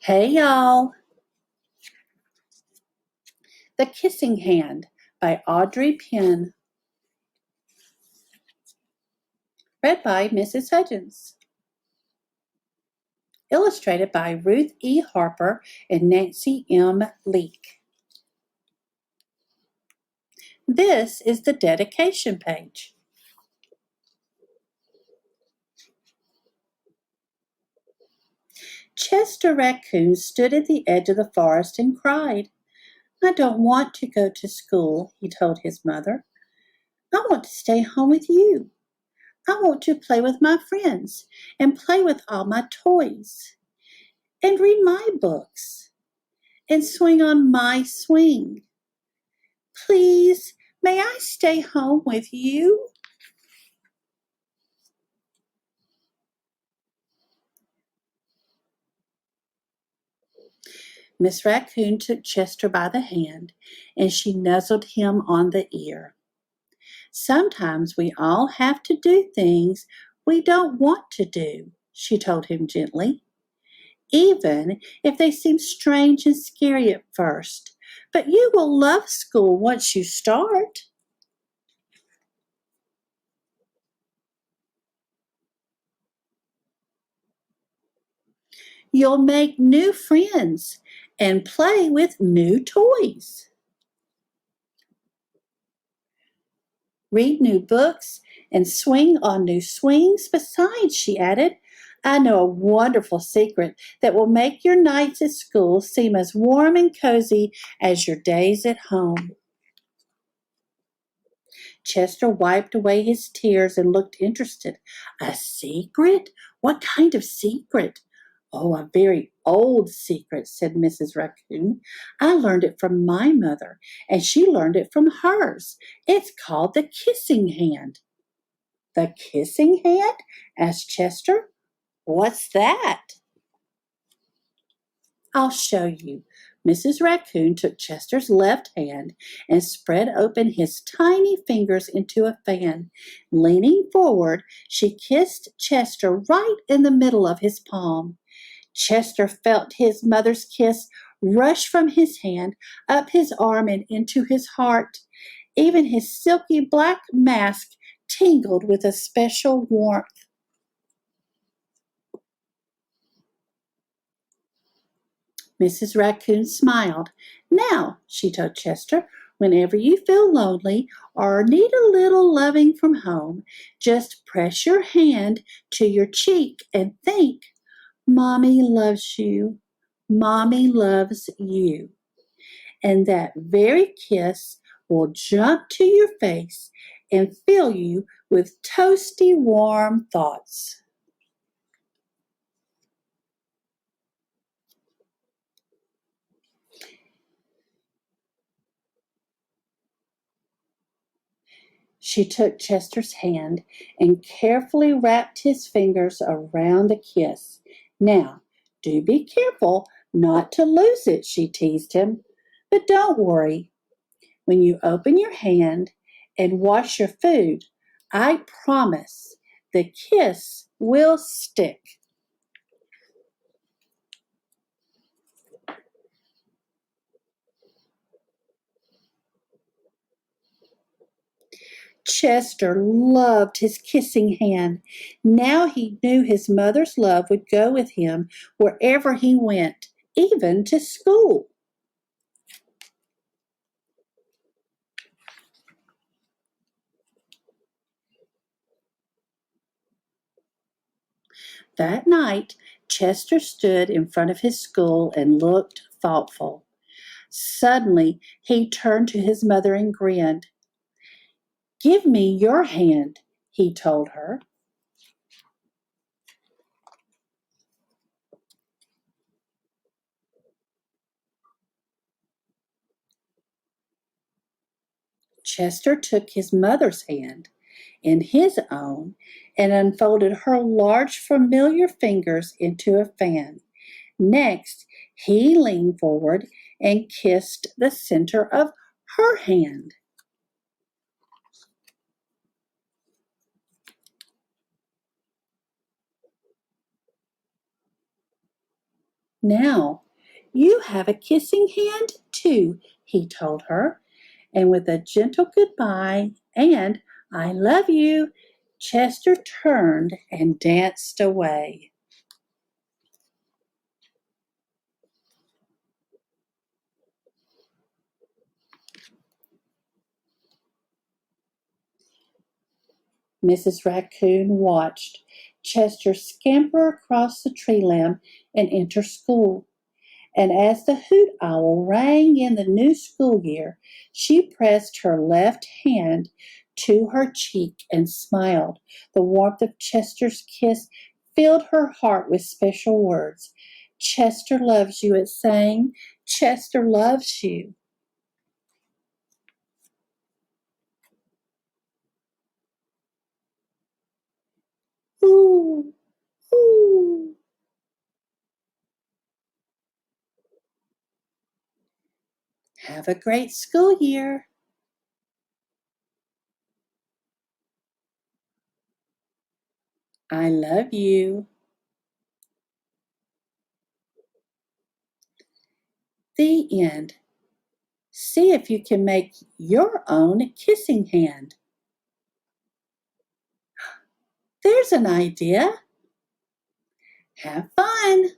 Hey y'all! The Kissing Hand by Audrey Penn. Read by Mrs. Hudgens. Illustrated by Ruth E. Harper and Nancy M. Leake. This is the dedication page. Chester Raccoon stood at the edge of the forest and cried. "I don't want to go to school," he told his mother. "I want to stay home with you. I want to play with my friends and play with all my toys and read my books and swing on my swing. Please, may I stay home with you?" Miss Raccoon took Chester by the hand, and she nuzzled him on the ear. "Sometimes we all have to do things we don't want to do," she told him gently, "even if they seem strange and scary at first. But you will love school once you start." "You'll make new friends and play with new toys. Read new books and swing on new swings. Besides," she added, "I know a wonderful secret that will make your nights at school seem as warm and cozy as your days at home." Chester wiped away his tears and looked interested. "A secret? What kind of secret?" "Oh, a very old secret," said Mrs. Raccoon. "I learned it from my mother, and she learned it from hers. It's called the Kissing Hand." "The Kissing Hand?" asked Chester. "What's that?" "I'll show you." Mrs. Raccoon took Chester's left hand and spread open his tiny fingers into a fan. Leaning forward, she kissed Chester right in the middle of his palm. Chester felt his mother's kiss rush from his hand, up his arm, and into his heart. Even his silky black mask tingled with a special warmth. Mrs. Raccoon smiled. "Now," she told Chester, "whenever you feel lonely or need a little loving from home, just press your hand to your cheek and think, 'Mommy loves you. Mommy loves you.' And that very kiss will jump to your face and fill you with toasty, warm thoughts." She took Chester's hand and carefully wrapped his fingers around the kiss. "Now, do be careful not to lose it," she teased him. "But don't worry. When you open your hand and wash your food, I promise the kiss will stick." Chester loved his kissing hand. Now he knew his mother's love would go with him wherever he went, even to school. That night, Chester stood in front of his school and looked thoughtful. Suddenly, he turned to his mother and grinned. "Give me your hand," he told her. Chester took his mother's hand in his own and unfolded her large, familiar fingers into a fan. Next, he leaned forward and kissed the center of her hand. Now, you have a kissing hand too, he told her, and with a gentle goodbye and I love you, Chester turned and danced away. Mrs. Raccoon watched Chester scamper across the tree limb and enter school. And as the hoot owl rang in the new school year, she pressed her left hand to her cheek and smiled. The warmth of Chester's kiss filled her heart with special words. Chester loves you, it sang. Chester loves you. Ooh, ooh. Have a great school year. I love you. The end. See if you can make your own kissing hand. There's an idea. Have fun.